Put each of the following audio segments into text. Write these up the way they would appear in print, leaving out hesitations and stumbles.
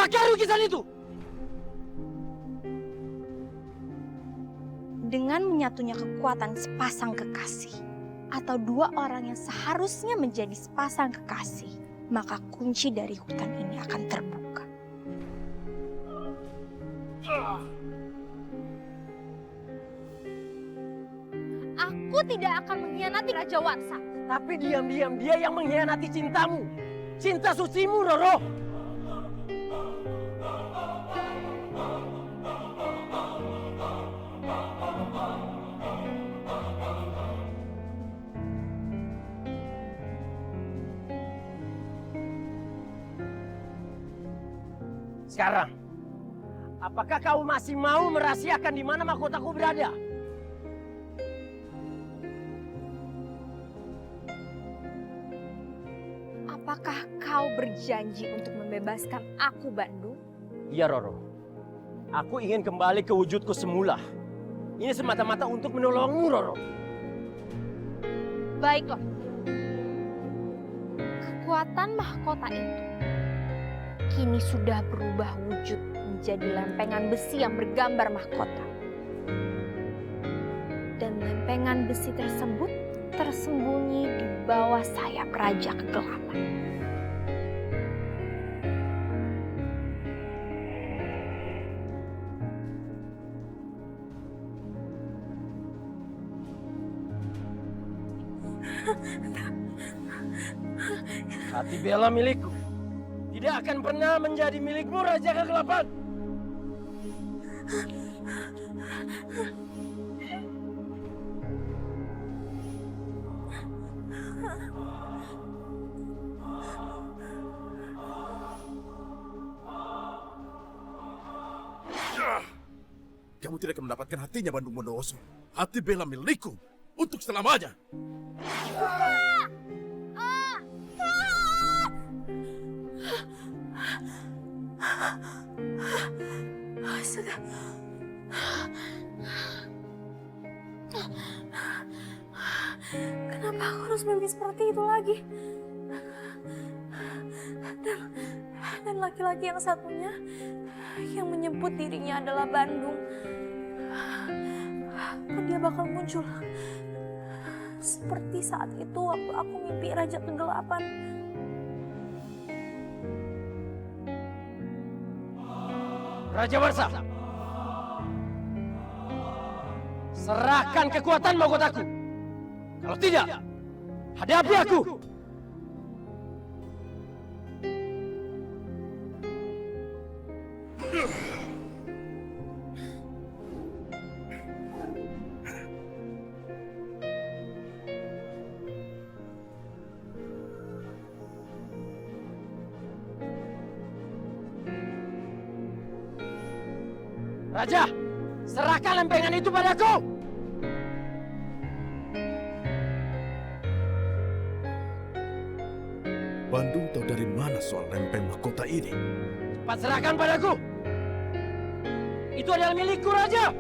Bakar lukisan itu! Dengan menyatunya kekuatan sepasang kekasih, atau dua orang yang seharusnya menjadi sepasang kekasih, maka kunci dari hutan ini akan terbuka. Aku tidak akan mengkhianati Raja Warsa. Tapi diam-diam dia yang mengkhianati cintamu. Cinta sucimu, Roro. Sekarang, apakah kau masih mau merahasiakan di mana mahkotaku berada? Apakah kau berjanji untuk membebaskan aku, Bandung? Iya, Roro. Aku ingin kembali ke wujudku semula. Ini semata-mata untuk menolongmu, Roro. Baiklah. Kekuatan mahkota itu kini sudah berubah wujud menjadi lempengan besi yang bergambar mahkota. Dan lempengan besi tersebut tersembunyi di bawah sayap Raja Kegelapan. Hati bela milikku tidak akan pernah menjadi milikmu, Raja Kegelapan. Kamu tidak akan mendapatkan hatinya, Bandung Bondowoso. Hati bela milikku untuk selamanya. Astaga. Kenapa aku harus mimpi seperti itu lagi? Dan laki-laki yang satunya yang menyebut dirinya adalah Bandung. Apa dia bakal muncul? Seperti saat itu waktu aku mimpi Raja Kegelapan. Raja Warsa, serahkan kekuatan mahkotaku. Kalau tidak, hadapi aku. Raja, serahkan lempengan itu padaku. Bandung tahu dari mana soal lempeng mahkota ini? Cepat serahkan padaku. Itu adalah milikku, Raja.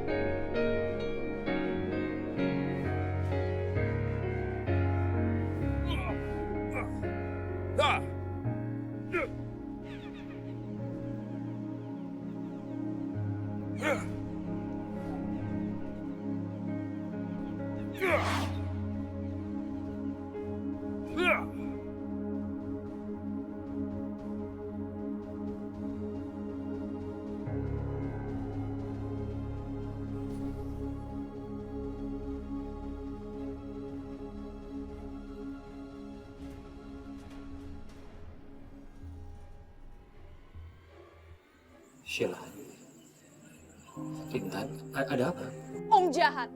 Sheila, Intan, ada apa? Om jahat.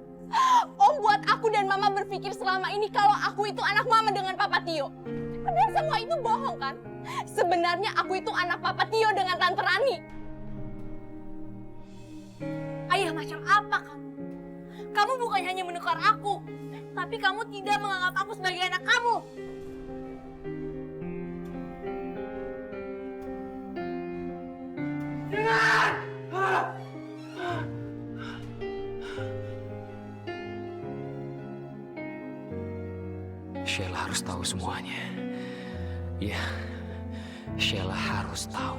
Om buat aku dan Mama berpikir selama ini kalau aku itu anak Mama dengan Papa Tio. Padahal semua itu bohong kan? Sebenarnya aku itu anak Papa Tio dengan Tante Rani. Ayah macam apa kamu? Kamu bukan hanya menukar aku, tapi kamu tidak menganggap aku sebagai anak kamu. Sheila harus tahu semuanya. Ya, Sheila harus tahu.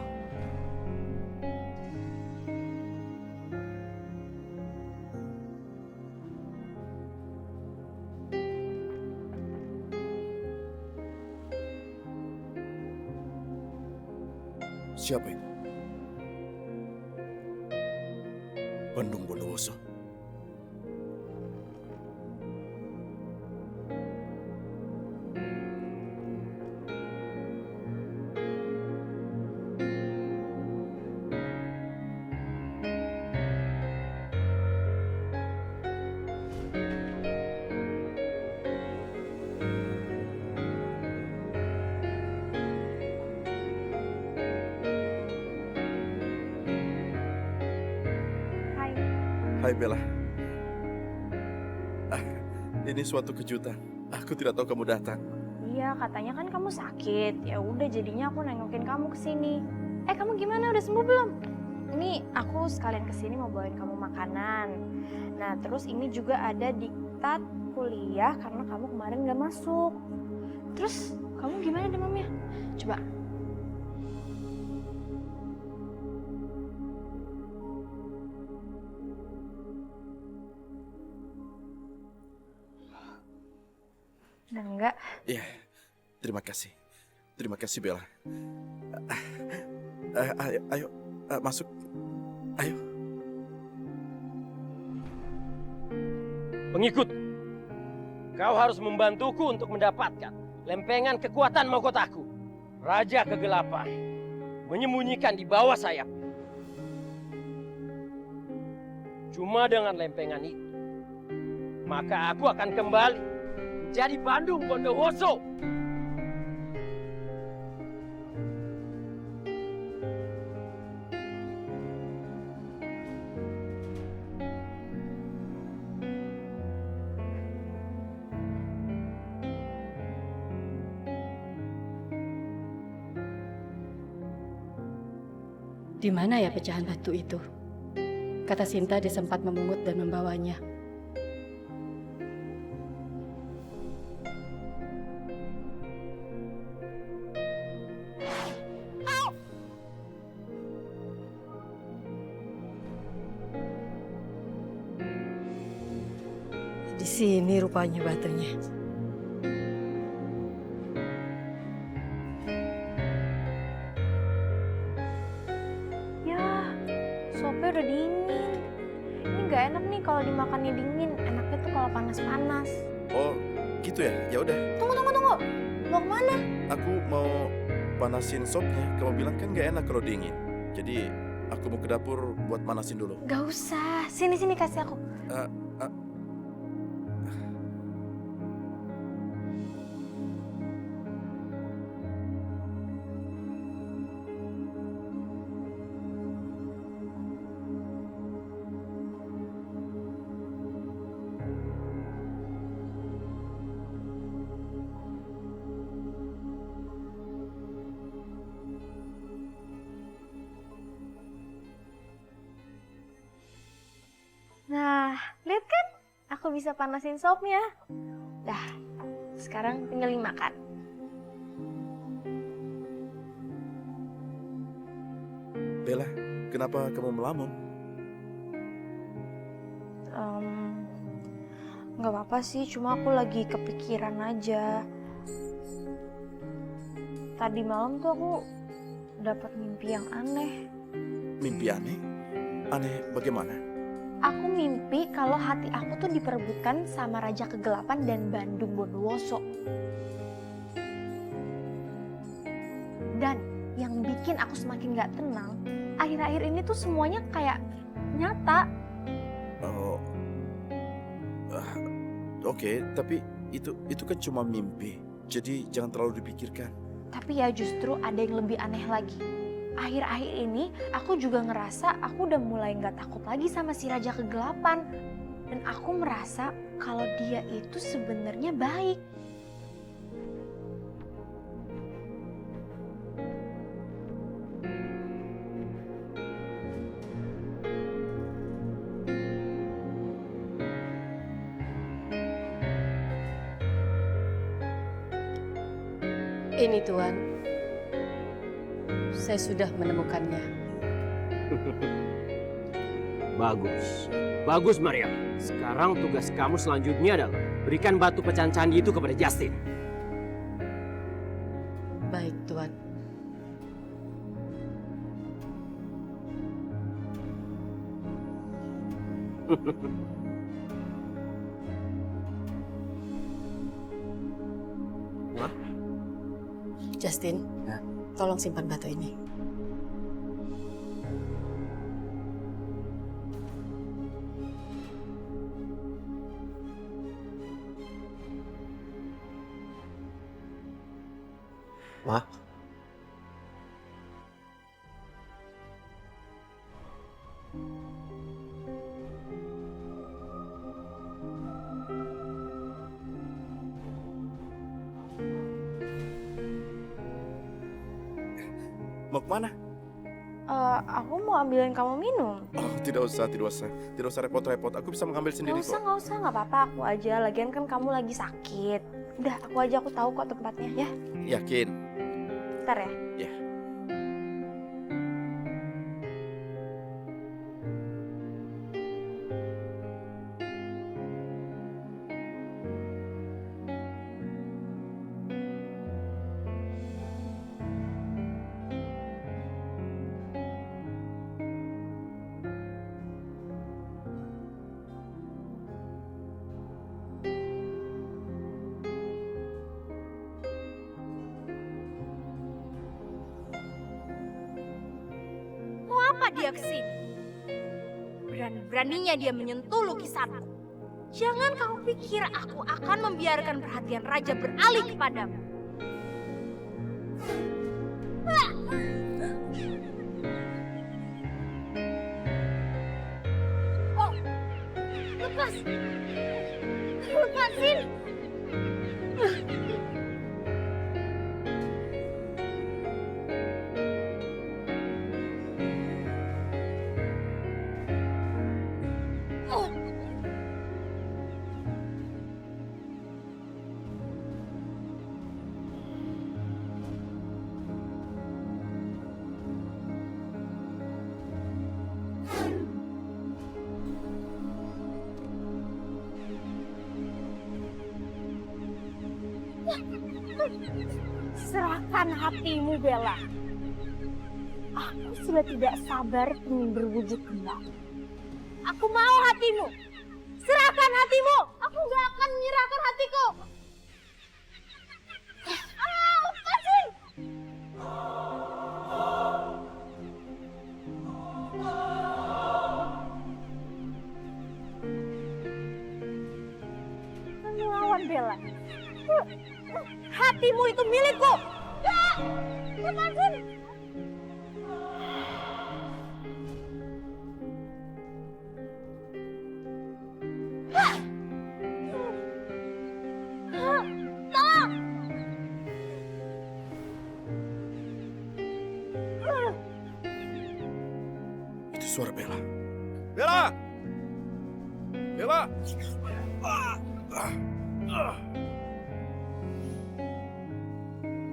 Siapa itu? Bandung Bondowoso. Hai Bella. Ini suatu kejutan. Aku tidak tahu kamu datang. Iya, katanya kan kamu sakit. Ya udah, jadinya aku nengokin kamu ke sini. Kamu gimana? Udah sembuh belum? Ini aku sekalian ke sini mau bawain kamu makanan. Nah, terus ini juga ada diktat kuliah karena kamu kemarin gak masuk. Terus kamu gimana demamnya? Coba. Udah enggak? Iya, terima kasih. Terima kasih Bella. Ayo, masuk. Ayo. Pengikut, kau harus membantuku untuk mendapatkan lempengan kekuatan mahkotaku. Raja Kegelapan menyembunyikan di bawah sayap. Cuma dengan lempengan itu, maka aku akan kembali jadi Bandung Bondowoso. Di mana ya pecahan batu itu? Kata Sinta dia sempat memungut dan membawanya. Di sini rupanya batunya. Sopnya udah dingin. Ini gak enak nih kalau dimakannya dingin. Enaknya tuh kalau panas-panas. Oh, gitu ya? Ya udah. Tunggu. Mau kemana? Aku mau panasin sopnya. Kamu bilang kan gak enak kalau dingin. Jadi aku mau ke dapur buat manasin dulu. Gak usah. Sini kasih aku. Nah, lihat kan? Aku bisa panasin sopnya. Dah, sekarang tinggal dimakan. Bella, kenapa kamu melamun? Nggak apa-apa sih, cuma aku lagi kepikiran aja. Tadi malam tuh aku dapat mimpi yang aneh. Mimpi aneh? Aneh bagaimana? Aku mimpi kalau hati aku tuh diperebutkan sama Raja Kegelapan dan Bandung Bondowoso. Dan yang bikin aku semakin gak tenang, akhir-akhir ini tuh semuanya kayak nyata. Oh, oke, tapi itu kan cuma mimpi. Jadi jangan terlalu dipikirkan. Tapi ya justru ada yang lebih aneh lagi. Akhir-akhir ini aku juga ngerasa aku udah mulai gak takut lagi sama si Raja Kegelapan. Dan aku merasa kalau dia itu sebenarnya baik. Ini Tuan, saya sudah menemukannya. Bagus Mariam. Sekarang tugas kamu selanjutnya adalah berikan batu pecahan candi itu kepada Justin. Baik Tuan. Justin, Ya? tolong simpan batu ini. Ma? Mau kemana? Aku mau ambilin kamu minum. Oh, tidak usah repot-repot. Aku bisa mengambil sendiri kok. Nggak usah, nggak apa-apa. Aku aja. Lagian kan kamu lagi sakit. Udah, aku tahu kok tempatnya ya. Yakin? Bentar ya. Ya. Apa dia kesini? Berani-beraninya dia menyentuh lukisanku. Jangan kamu pikir aku akan membiarkan perhatian raja beralih kepadamu. Oh, lepas! Lepasin! Serahkan hatimu, Bella. Aku sudah tidak sabar ingin berwujud kembali. Aku mau hatimu. Serahkan hatimu. Aku gak akan menyerahkan hatiku. Lepasin! Melawan Bella. Hatimu itu milikku. Lepasin. Tolong. Itu suara Bella. Bella! Bella!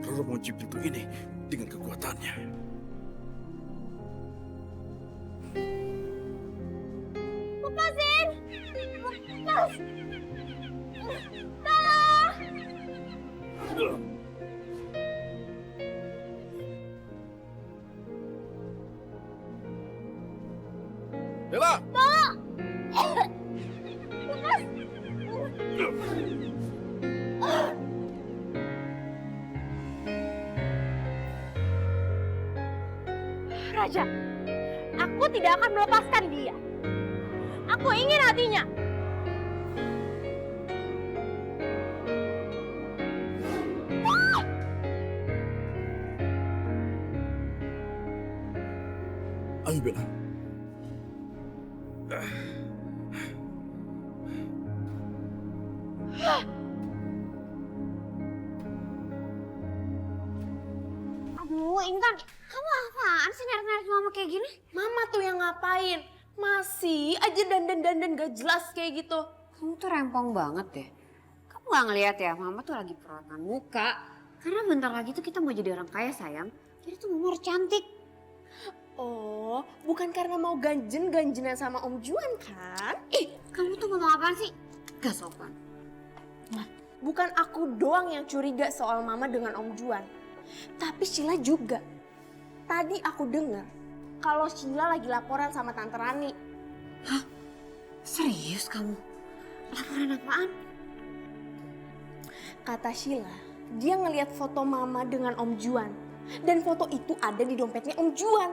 Roro mengunci pintu ini dengan kekuatannya. Lepasin. Lepas. Tolong. Bella! Raja, aku tidak akan melepaskan dia. Aku ingin hatinya. Ayo Bella. Aduh, Intan, kamu apaan sih narik-narik mama kayak gini? Mama tuh yang ngapain? Masih aja dandan-dandan gak jelas kayak gitu. Kamu tuh rempong banget deh. Kamu gak ngeliat ya, mama tuh lagi perawatan muka. Karena bentar lagi tuh kita mau jadi orang kaya sayang. Jadi tuh mama harus cantik. Oh, bukan karena mau ganjen-ganjenan sama Om Juan kan? Ih, kamu tuh ngomong apaan sih? Gak sopan. Bukan aku doang yang curiga soal mama dengan Om Juan. Tapi Sheila juga. Tadi aku dengar kalau Sheila lagi laporan sama Tante Rani. Serius kamu? Laporan apaan? Kata Sheila, dia ngelihat foto Mama dengan Om Juan. Dan foto itu ada di dompetnya Om Juan.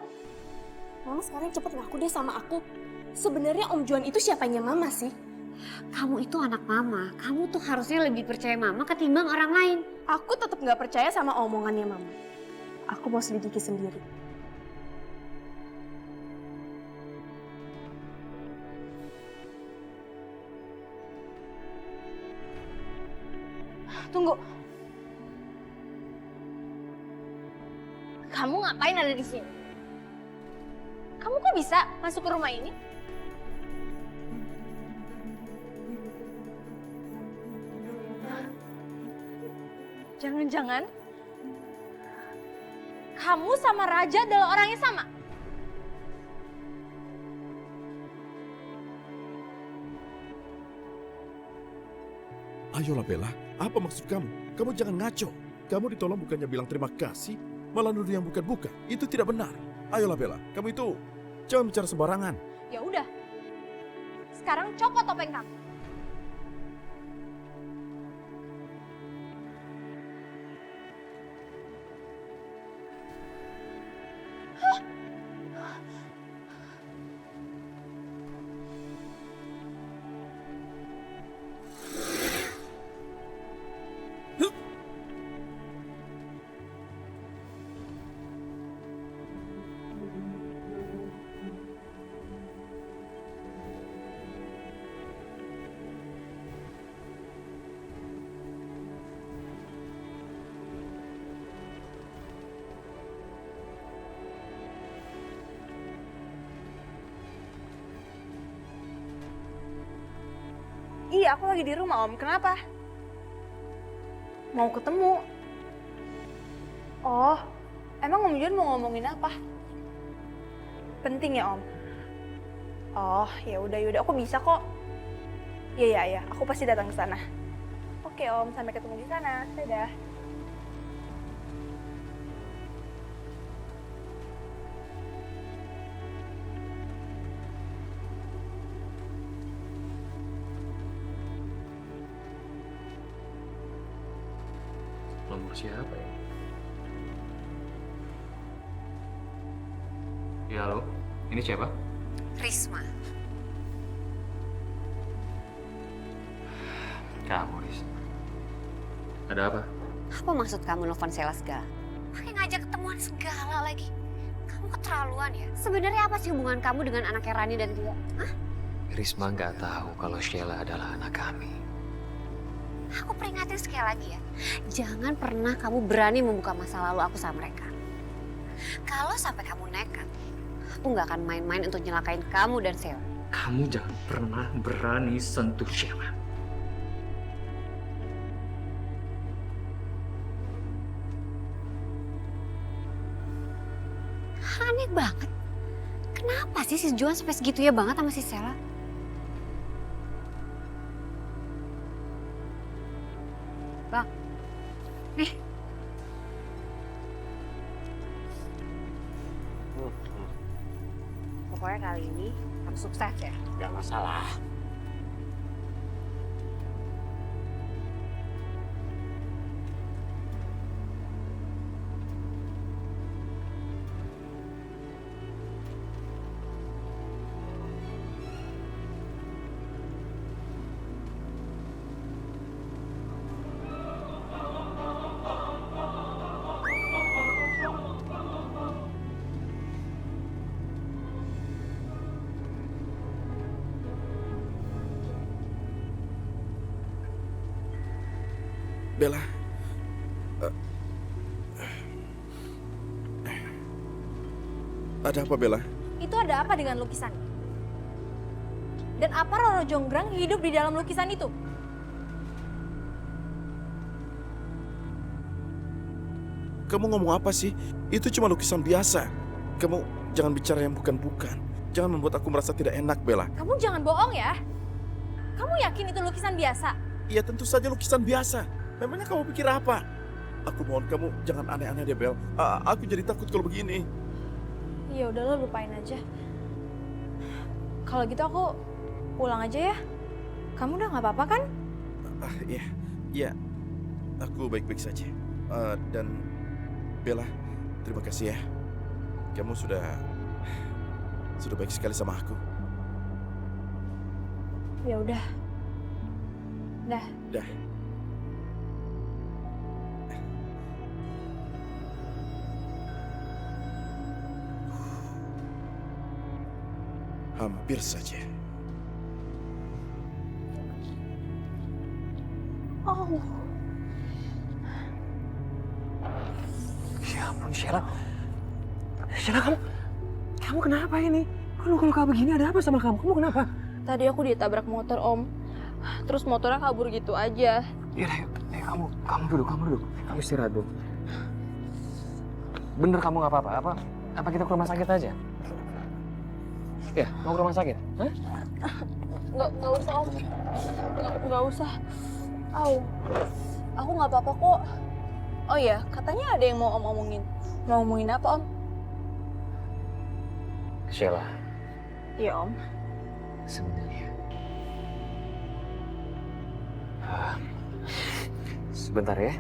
Mama sekarang cepet ngaku deh sama aku. Sebenarnya Om Juan itu siapanya Mama sih? Kamu itu anak mama. Kamu tuh harusnya lebih percaya mama ketimbang orang lain. Aku tetap nggak percaya sama omongannya Mama. Aku mau selidiki sendiri. Tunggu. Kamu ngapain ada di sini? Kamu kok bisa masuk ke rumah ini? Jangan-jangan kamu sama Raja adalah orang yang sama? Ayolah Bella, apa maksud kamu? Kamu jangan ngaco. Kamu ditolong bukannya bilang terima kasih, malah nuduh yang bukan-bukan. Itu tidak benar. Ayolah Bella, kamu itu jangan bicara sembarangan. Ya udah. Sekarang copot topeng kamu. Iya, aku lagi di rumah Om. Kenapa? Mau ketemu. Oh, emang Om Juan mau ngomongin apa? Penting ya Om? Oh, ya udah, aku bisa kok. Iya, aku pasti datang ke sana. Oke Om, sampai ketemu di sana. Dadah. Nomor siapa ya? Ya halo, ini siapa? Risma. Kamu, Risma. Ada apa? Apa maksud kamu nelfon Sheila segala? Pakai ngajak ketemuan segala lagi. Kamu keterlaluan ya. Sebenarnya apa sih hubungan kamu dengan anaknya Rani dan Tia? Hah? Risma nggak tahu kalau Sheila adalah anak kami. Aku peringatin sekali lagi ya. Jangan pernah kamu berani membuka masa lalu aku sama mereka. Kalau sampai kamu nekat, aku nggak akan main-main untuk nyelakain kamu dan Sheila. Kamu jangan pernah berani sentuh Sheila. Aneh banget. Kenapa sih si Juan sampai segitunya banget sama si Sheila? Bang, nih. Pokoknya kali ini harus sukses ya. Gak masalah. Bella, ada apa Bella? Itu ada apa dengan lukisan? Dan apa Roro Jonggrang hidup di dalam lukisan itu? Kamu ngomong apa sih? Itu cuma lukisan biasa. Kamu jangan bicara yang bukan-bukan. Jangan membuat aku merasa tidak enak, Bella. Kamu jangan bohong ya. Kamu yakin itu lukisan biasa? Iya, tentu saja lukisan biasa. Memangnya kamu pikir apa? Aku mohon kamu jangan aneh-aneh deh, Bel. Aku jadi takut kalau begini. Ya udahlah, lupain aja. Kalau gitu aku pulang aja ya. Kamu udah nggak apa-apa kan? Iya, aku baik-baik saja. Dan Bella, terima kasih ya. Kamu sudah baik sekali sama aku. Ya udah. Dah. Dah. Hampir saja. Oh. Ya ampun, Sheila. Sheila, kamu kenapa ini? Kalau kayak begini ada apa sama kamu? Kamu kenapa? Tadi aku ditabrak motor, Om. Terus motornya kabur gitu aja. Yaudah, yuk. Kamu duduk. Kamu istirahat dulu. Bener kamu nggak apa-apa? Apa kita ke rumah sakit aja? Ya, mau ke rumah sakit? Hah? Nggak usah, Om. Nggak usah. Aku nggak apa-apa kok. Oh iya, katanya ada yang mau Om omongin. Mau ngomongin apa, Om? Sheila, Iya, Om. sebenarnya. Sebentar ya.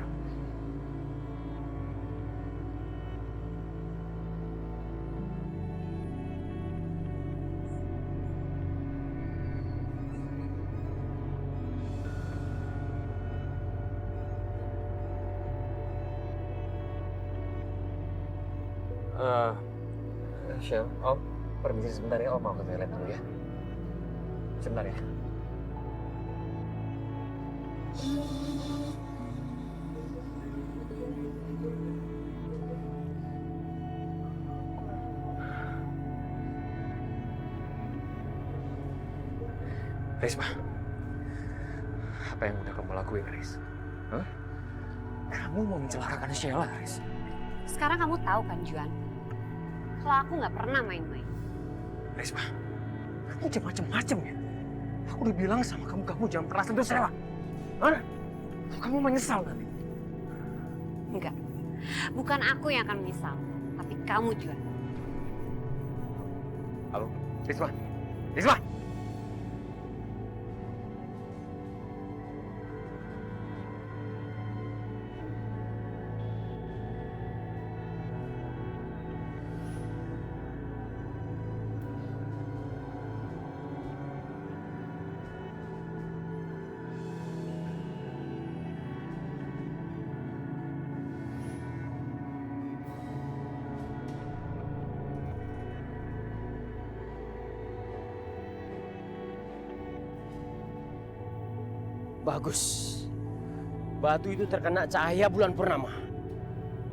Shell, Om, permisi sebentar ya, Om mau ke toilet dulu ya. Sebentar ya. Risma, apa yang udah kamu lakuin, Riz? Hah? Kamu mau mencelakakan Sheila, Riz? Sekarang kamu tahu kan, Juan? Kalau aku nggak pernah main-main. Risma, kamu jangan macem-macem ya. Aku udah bilang sama kamu jangan pernah sentuh Sheila. Hah? Kamu menyesal nanti. Enggak. Bukan aku yang akan menyesal, tapi kamu, Juan. Halo, Risma? Risma! Bagus. Batu itu terkena cahaya bulan purnama.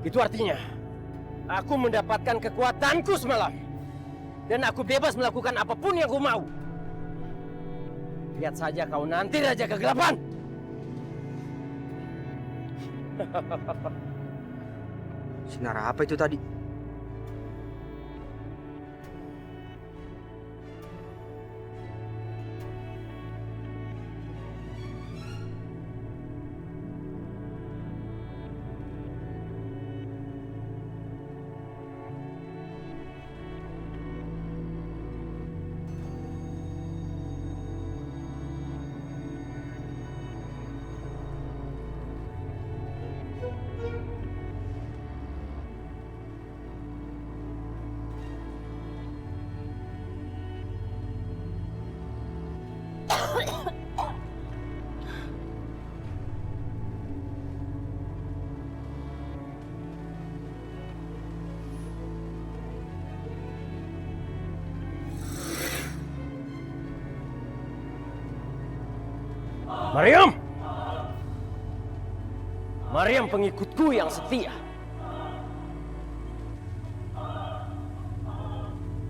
Itu artinya aku mendapatkan kekuatanku semalam. Dan aku bebas melakukan apapun yang ku mau. Lihat saja kau nanti, Raja Kegelapan. Sinar apa itu tadi? Mariam! Mariam pengikutku yang setia.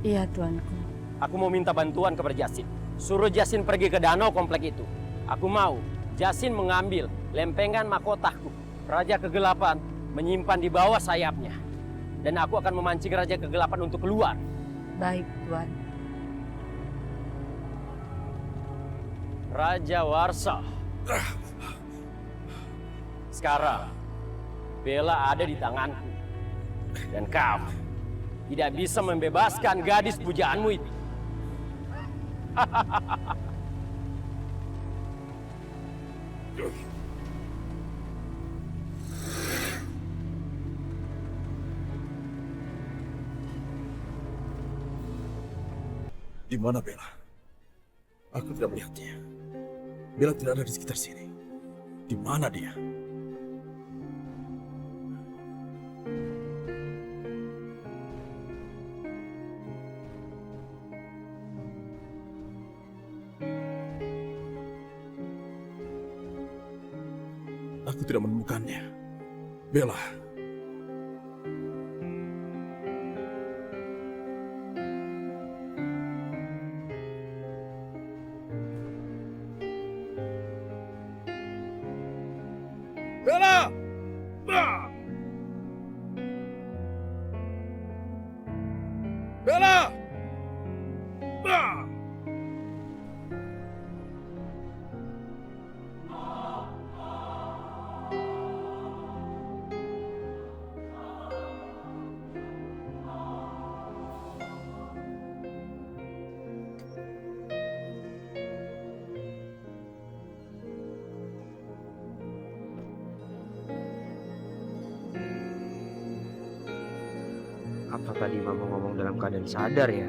Iya, tuanku. Aku mau minta bantuan kepada Jasin. Suruh Jasin pergi ke danau komplek itu. Aku mau Jasin mengambil lempengan mahkotaku. Raja Kegelapan menyimpan di bawah sayapnya. Dan aku akan memancing Raja Kegelapan untuk keluar. Baik, tuan. Raja Warsa. Sekarang, Bella ada di tanganku. Dan kau tidak bisa membebaskan gadis pujaanmu itu. Di mana Bella? Aku tidak melihatnya. Bella tidak ada di sekitar sini. Di mana dia? Aku tidak menemukannya. Bella. Bella! Ah! Bella! Ah! Apa tadi Mama ngomong dalam keadaan sadar ya?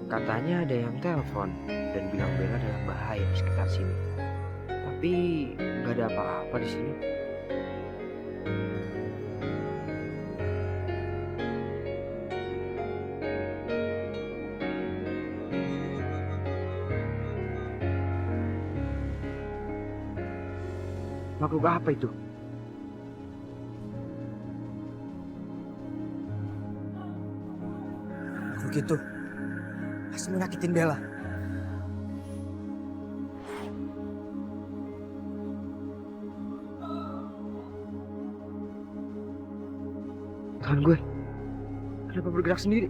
Katanya ada yang telepon dan bilang Bella dalam bahaya di sekitar sini. Tapi nggak ada apa-apa di sini. Makhluk apa itu? Makhluk itu pasti menyakitin Bella. Tangan gue kenapa bergerak sendiri?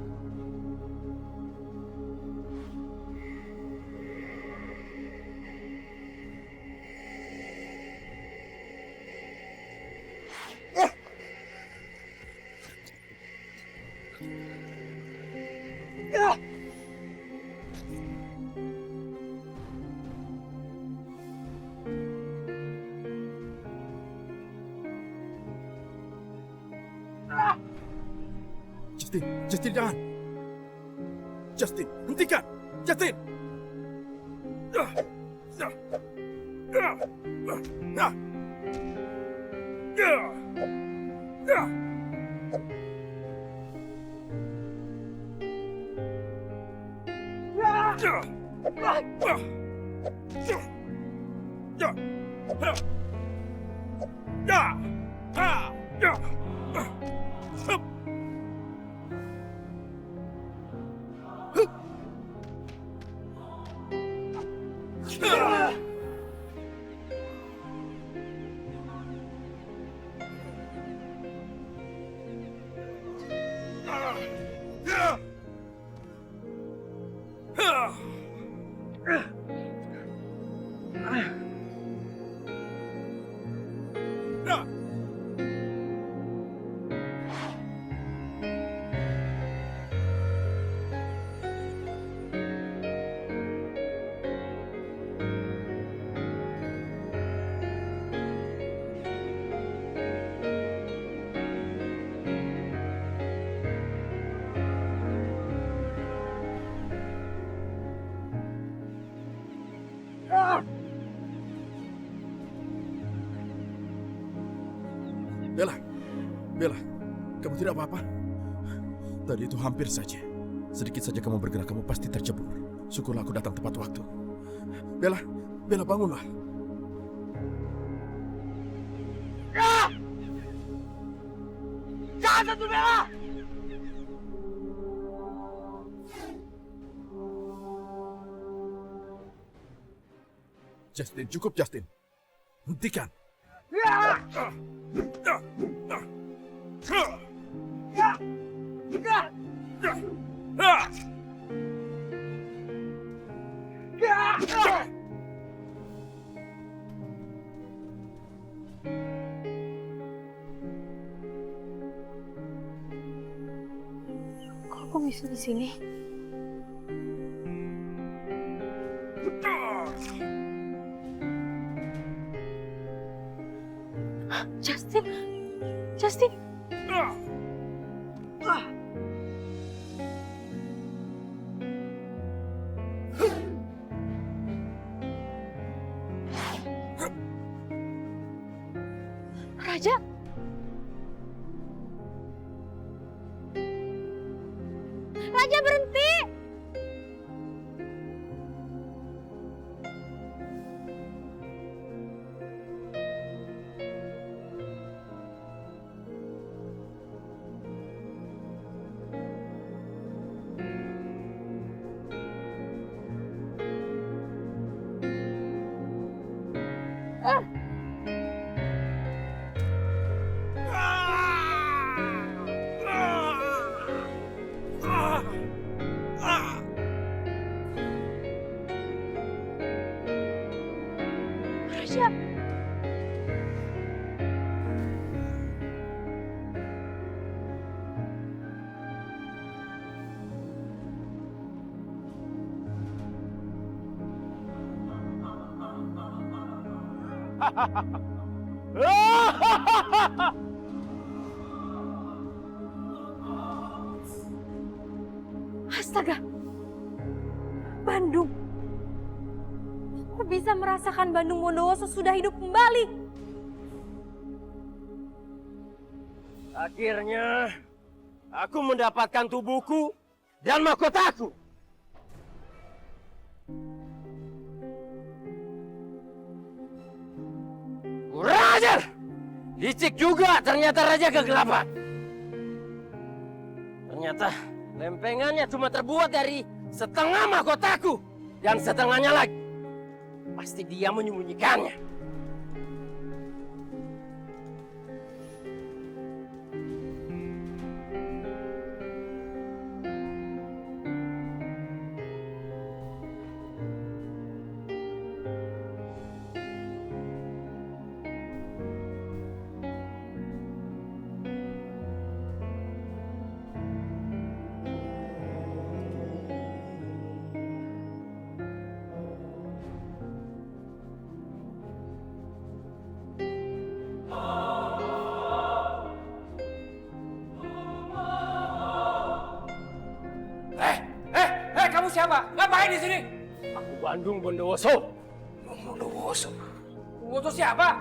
Justin jangan. Justin, hentikan. Justin. Bella, Bella, kamu tidak apa-apa? Tadi itu hampir saja. Sedikit saja kamu bergerak, kamu pasti tercebur. Syukurlah aku datang tepat waktu. Bella, Bella bangunlah. Jangan sentuh Bella! Justin, cukup Justin. Hentikan. Kok aku bisa di sini? Raja? Raja berhenti! Raja! Astaga! Bandung! Aku bisa merasakan Bandung Bondowoso sudah hidup kembali. Akhirnya, aku mendapatkan tubuhku dan mahkotaku. Kurang ajar! Licik juga ternyata Raja Kegelapan. Ternyata lempengannya cuma terbuat dari setengah mahkotaku dan setengahnya lagi. Pasti dia menyembunyikannya. Kamu siapa? Ngapain di sini? Aku Bandung Bondowoso. Bondowoso? Bondowoso siapa?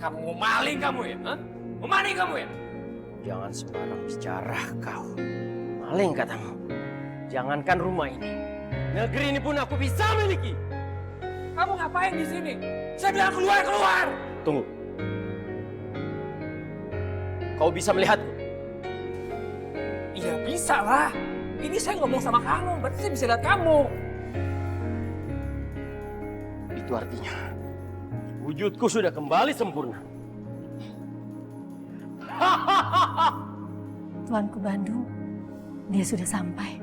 Kamu mau maling kamu ya? Hah? Mau maling kamu ya? Jangan sembarang bicara kau. Maling katamu. Jangankan rumah ini. Negeri ini pun aku bisa miliki. Kamu ngapain di sini? Saya bilang keluar! Tunggu. Kau bisa melihatku? Iya bisa lah. Ini saya ngomong sama kamu, berarti saya bisa lihat kamu. Itu artinya wujudku sudah kembali sempurna. Tuanku Bandung, dia sudah sampai.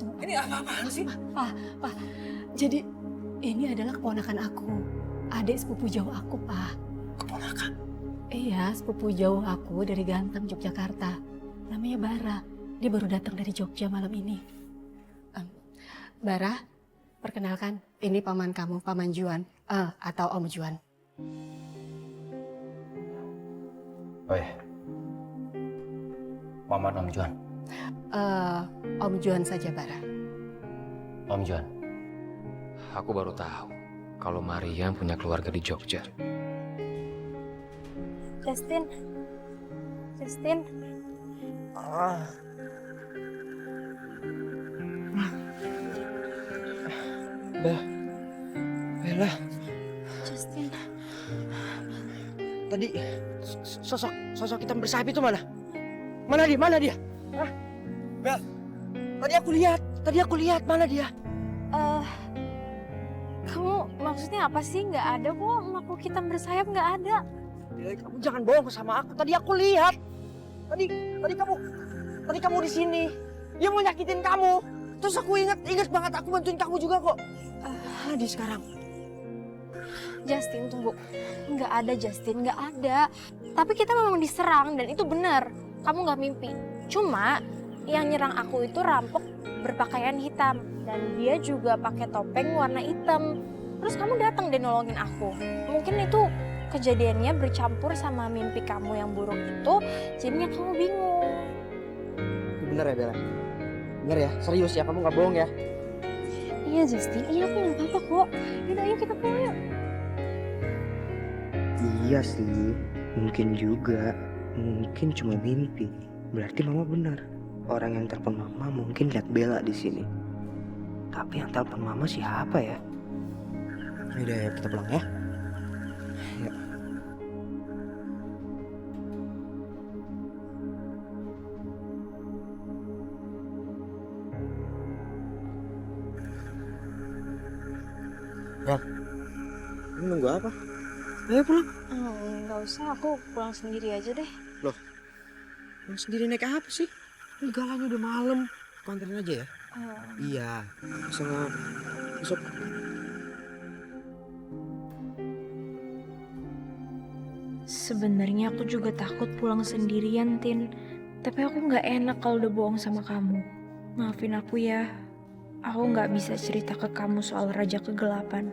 Tunggu. Ini apa-apaan sih? Pak, jadi ini adalah keponakan aku. Adik sepupu jauh aku, Pak. Keponakan? Iya, sepupu jauh aku dari Ganteng, Yogyakarta. Namanya Bara. Dia baru datang dari Jogja malam ini. Bara, perkenalkan, ini paman kamu, Paman Juan. Atau Om Juan. Oh ya. Paman Om Juan. Om Juan saja, Bara. Om Juan. Aku baru tahu kalau Mariam punya keluarga di Jogja. Justin. Bella, Justin. tadi sosok hitam bersayap itu mana? Mana dia? Hah? Bel, tadi aku lihat mana dia? Kamu maksudnya apa sih? Nggak ada kok, makhluk hitam bersayap nggak ada. Kamu jangan bohong sama aku. Tadi aku lihat. Tadi kamu di sini. Dia mau nyakitin kamu. Terus aku ingat banget aku bantuin kamu juga kok. Mana dia sekarang? Justin, tunggu. Nggak ada, Justin, nggak ada. Tapi kita memang diserang dan itu benar. Kamu nggak mimpi. Cuma yang nyerang aku itu rampok berpakaian hitam. Dan dia juga pakai topeng warna hitam. Terus kamu datang dan nolongin aku. Mungkin itu kejadiannya bercampur sama mimpi kamu yang buruk itu. Jadinya kamu bingung. Bener ya Bella? Bener ya? Serius ya? Kamu nggak bohong ya? Iya Justin, iya aku nggak apa-apa kok. Yaudah ayo kita pulang yuk. Iya sih, mungkin juga. Mungkin cuma mimpi. Berarti mama benar. Orang yang telepon mama mungkin lihat Bella di sini. Tapi yang telepon mama siapa ya? Udah ya, kita pulang ya. Ya. Ini nunggu apa? Ayo pulang. Nggak usah, aku pulang sendiri aja deh. Pulang sendiri naik apa sih? Ini galanya udah malam. Aku anterin aja ya. Iya. Sama besok. Sebenarnya aku juga takut pulang sendirian, Tin. Tapi aku nggak enak kalau udah bohong sama kamu. Maafin aku ya. Aku nggak bisa cerita ke kamu soal Raja Kegelapan.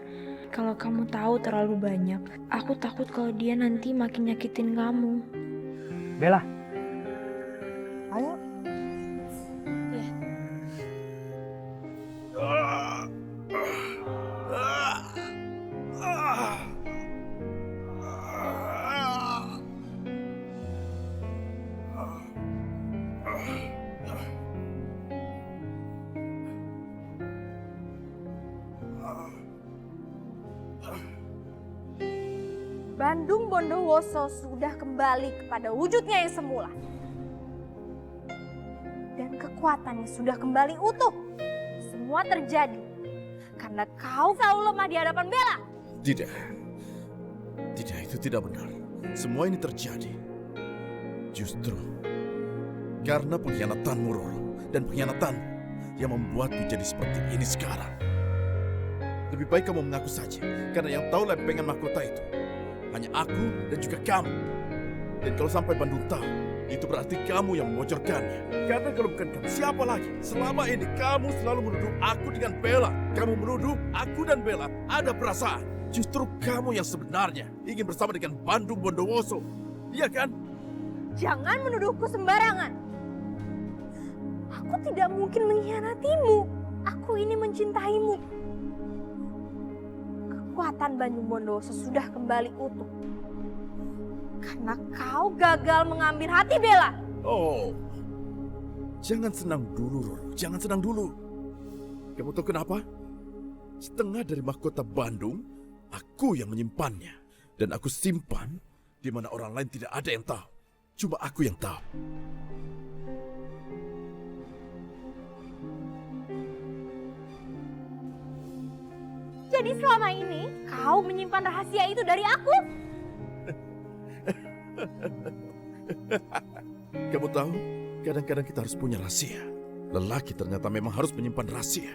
Kalau kamu tahu terlalu banyak, aku takut kalau dia nanti makin nyakitin kamu. Bella. Ayo. Bandung Bondowoso sudah kembali kepada wujudnya yang semula. Dan kekuatannya sudah kembali utuh. Semua terjadi karena kau selalu lemah di hadapan Bella. Tidak. Tidak, itu tidak benar. Semua ini terjadi justru karena pengkhianatanmu, Roro. Dan pengkhianatanmu yang membuatku jadi seperti ini sekarang. Lebih baik kamu mengaku saja, karena yang tahu lempengan mahkota itu hanya aku dan juga kamu. Dan kalau sampai Bandung tahu, itu berarti kamu yang membocorkannya. Karena kalau bukan kamu, siapa lagi? Selama ini kamu selalu menuduh aku dengan Bella. Kamu menuduh aku dan Bella ada perasaan. Justru kamu yang sebenarnya ingin bersama dengan Bandung Bondowoso. Iya kan? Jangan menuduhku sembarangan. Aku tidak mungkin mengkhianatimu. Aku ini mencintaimu. Kekuatan Bandung Bondowoso sudah kembali utuh. Karena kau gagal mengambil hati Bella. Oh, jangan senang dulu, Roro. Jangan senang dulu. Kamu tahu kenapa? Setengah dari mahkota Bandung, aku yang menyimpannya. Dan aku simpan di mana orang lain tidak ada yang tahu. Cuma aku yang tahu. Jadi selama ini kau menyimpan rahasia itu dari aku. Kamu tahu, kadang-kadang kita harus punya rahasia. Lelaki ternyata memang harus menyimpan rahasia.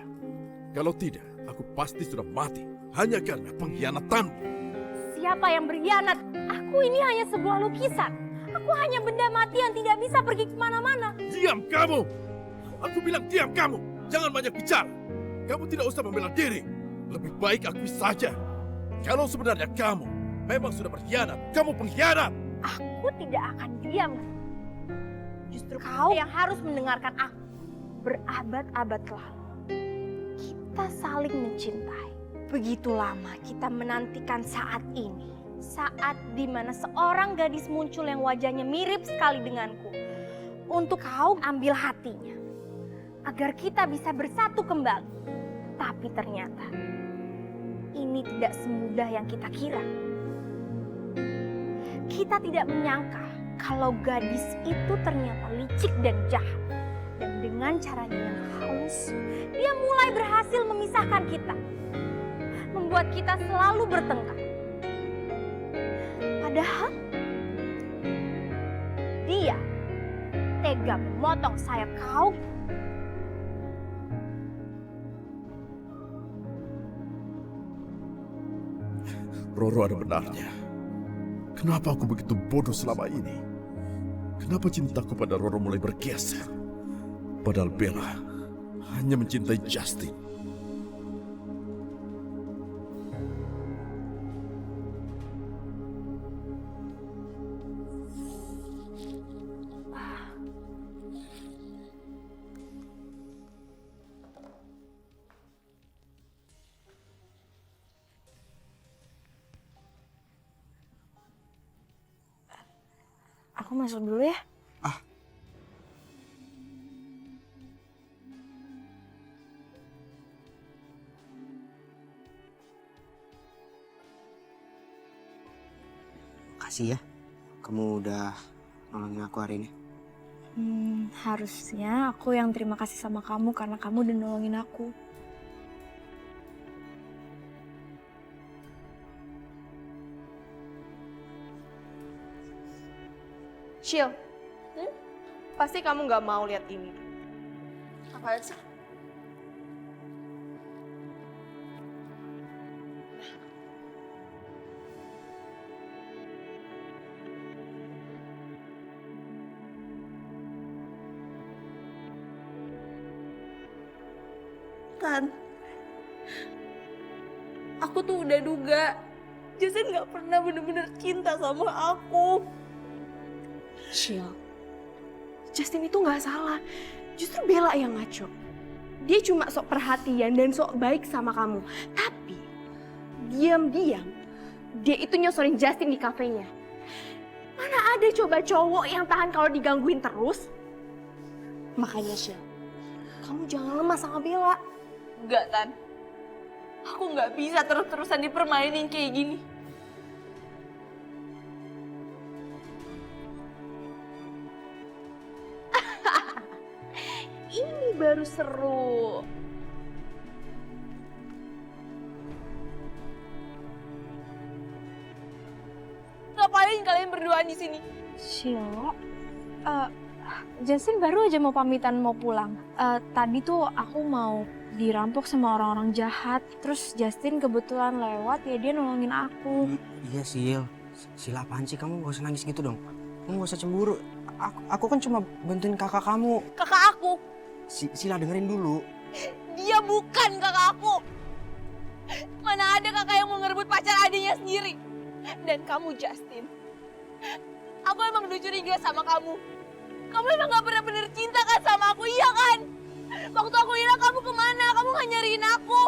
Kalau tidak, aku pasti sudah mati. Hanya karena pengkhianatanmu. Siapa yang berkhianat? Aku ini hanya sebuah lukisan. Aku hanya benda mati yang tidak bisa pergi kemana-mana. Diam kamu! Aku bilang diam kamu! Jangan banyak bicara. Kamu tidak usah membela diri. Lebih baik akui saja. Kalau sebenarnya kamu memang sudah berkhianat, kamu pengkhianat. Aku tidak akan diam. Justru kau yang harus mendengarkan aku. Berabad-abad lalu, kita saling mencintai. Begitu lama kita menantikan saat ini. Saat dimana seorang gadis muncul yang wajahnya mirip sekali denganku. Untuk kau ambil hatinya. Agar kita bisa bersatu kembali. Tapi ternyata ini tidak semudah yang kita kira. Kita tidak menyangka kalau gadis itu ternyata licik dan jahat. Dan dengan caranya yang halus, dia mulai berhasil memisahkan kita. Membuat kita selalu bertengkar. Padahal dia tega memotong sayap kau. Roro ada benarnya. Kenapa aku begitu bodoh selama ini? Kenapa cintaku pada Roro mulai bergeser? Padahal Bella hanya mencintai Justin. Aku masuk dulu ya. Makasih ya, kamu udah nolongin aku hari ini. Harusnya aku yang terima kasih sama kamu karena kamu udah nolongin aku. Shil, pasti kamu nggak mau lihat ini. Apaan sih? Tan, aku tuh udah duga Justin nggak pernah bener-bener cinta sama aku. Shil, Justin itu nggak salah. Justru Bella yang ngaco. Dia cuma sok perhatian dan sok baik sama kamu. Tapi diam-diam dia itu nyosorin Justin di kafenya. Mana ada coba cowok yang tahan kalau digangguin terus? Makanya Shil, kamu jangan lemah sama Bella. Enggak, Tan. Aku nggak bisa terus-terusan dipermainin kayak gini. Ini baru seru. Ngapain kalian berdua di sini? Shil, Justin baru aja mau pamitan mau pulang. Tadi tuh aku mau dirampok sama orang-orang jahat. Terus Justin kebetulan lewat, ya dia nolongin aku. Iya Sil, Sila apaan sih, kamu gak usah nangis gitu dong. Kamu gak usah cemburu, aku kan cuma bantuin kakak kamu. Kakak aku. Sila dengerin dulu. Dia bukan kakak aku. Mana ada kakak yang mau ngerebut pacar adiknya sendiri. Dan kamu Justin, aku emang udah curiga sama kamu. Kamu emang gak pernah bener cinta kan sama aku, iya kan? Waktu aku hilang kamu kemana? Kamu gak nyariin aku.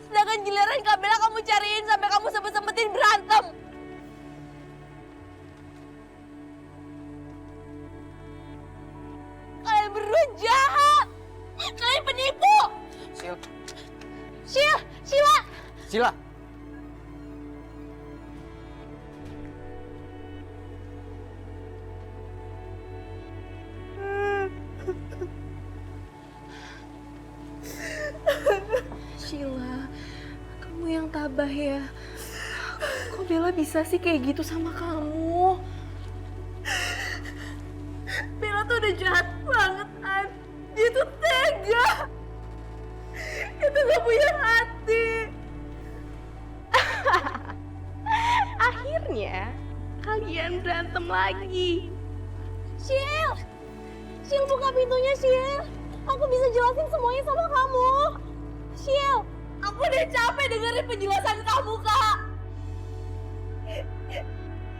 Sedangkan giliran Kak Bella kamu cariin sampai kamu sempet-sempetin berantem. Kalian berdua jahat. Kalian penipu. Sil. Sheila. Sila. Sheila, kamu yang tabah ya. Kok Bella bisa sih kayak gitu sama kamu? Bella tuh udah jahat banget, An. Dia tuh tega. Itu gak punya hati. Akhirnya, kalian berantem lagi. Shil, buka pintunya, Shil. Aku bisa jelasin semuanya sama kamu. Shil, aku udah capek dengerin penjelasan kamu, Kak.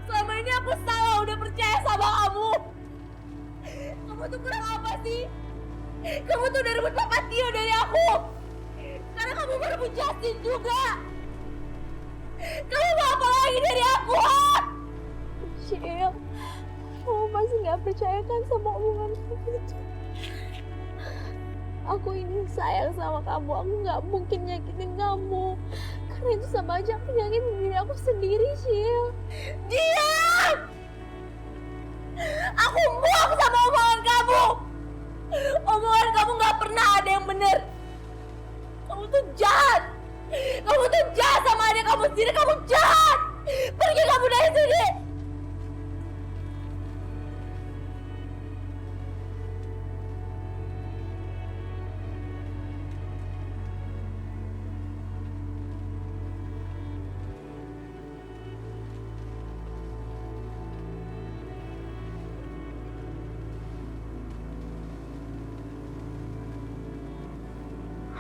Selama ini aku salah udah percaya sama kamu. Kamu tuh kurang apa sih? Kamu tuh udah rebut Papa Tio dari aku. Karena kamu merebut Justin juga. Kamu mau apa lagi dari aku, ha? Shil, kamu masih gak percaya kan sama omongan aku itu? Aku ini sayang sama kamu, aku gak mungkin nyakitin kamu. Karena itu sama aja aku nyakitin diri aku sendiri, Shil. Diam! Aku muak sama omongan kamu. Omongan kamu gak pernah ada yang benar. Kamu tuh jahat. Kamu tuh jahat sama adik kamu sendiri, kamu jahat. Pergi kamu dari sini.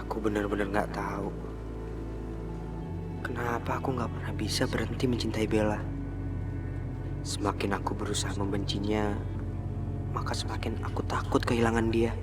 Aku benar-benar gak tahu kenapa aku gak pernah bisa berhenti mencintai Bella. Semakin aku berusaha membencinya, maka semakin aku takut kehilangan dia.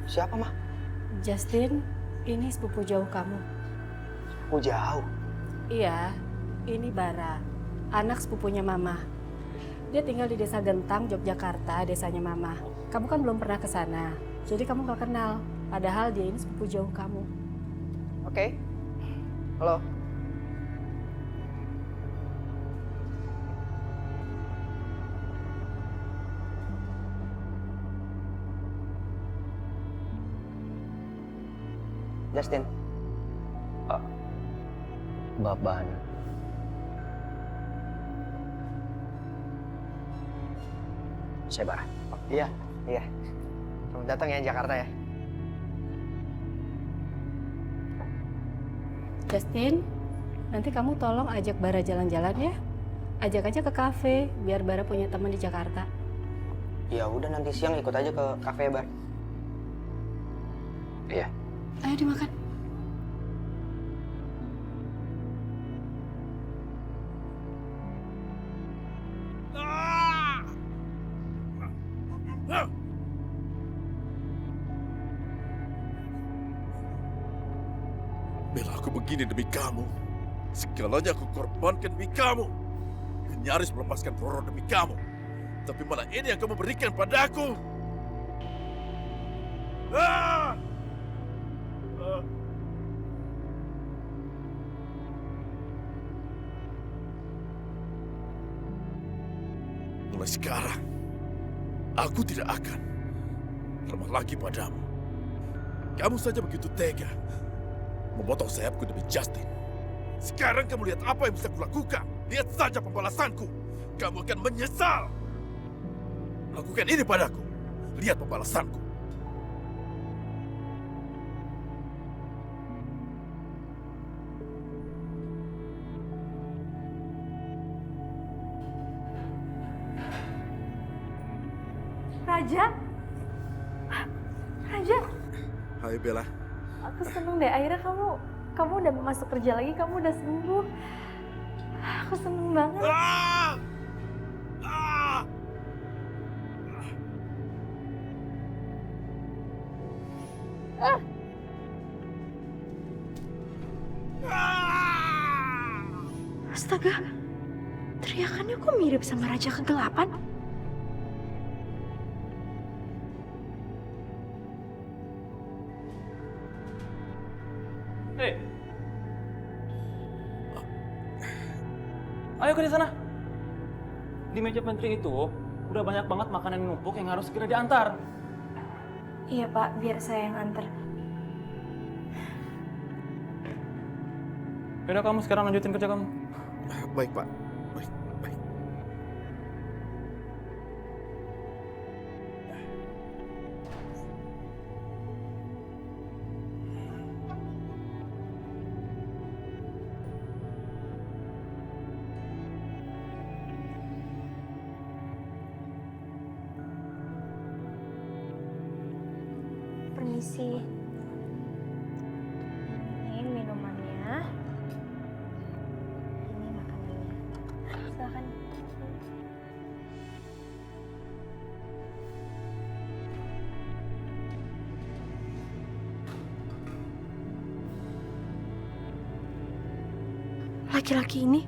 Siapa, mah? Justin, ini sepupu jauh kamu. Oh, jauh. Iya, ini Bara, anak sepupunya Mama. Dia tinggal di Desa Gentang, Yogyakarta, desanya Mama. Kamu kan belum pernah ke sana, jadi kamu gak kenal. Padahal dia ini sepupu jauh kamu. Oke. Halo. Justin. Baban. Saya Bara. Iya. Selamat datang ya Jakarta ya. Justin, nanti kamu tolong ajak Bara jalan-jalan ya. Ajak aja ke kafe, biar Bara punya teman di Jakarta. Ya udah, nanti siang ikut aja ke kafe Bar. Iya. Ayo dimakan. Bella, aku begini demi kamu. Segalanya aku korbankan demi kamu. Aku nyaris melepaskan Roro demi kamu. Tapi malah ini yang kamu berikan padaku. Ah! Ah! Mulai sekarang, aku tidak akan lemah lagi padamu. Kamu saja begitu tega memotong sayapku demi Justin. Sekarang kamu lihat apa yang bisa kulakukan. Lihat saja pembalasanku. Kamu akan menyesal. Lakukan ini padaku. Lihat pembalasanku. Raja? Raja? Hai Bella. Aku seneng deh, akhirnya kamu udah masuk kerja lagi, kamu udah sembuh. Aku seneng banget. Ah! Ah! Astaga, teriakannya kok mirip sama Raja Kegelapan? Hei. Ayo ke sana. Di meja pantry itu udah banyak banget makanan yang numpuk yang harus segera diantar. Iya Pak, biar saya yang antar. Yaudah kamu sekarang lanjutin kerja kamu. Baik, Pak. Baik, baik. Permisi. Ini minumannya. Ini makanannya. Silakan. Laki-laki ini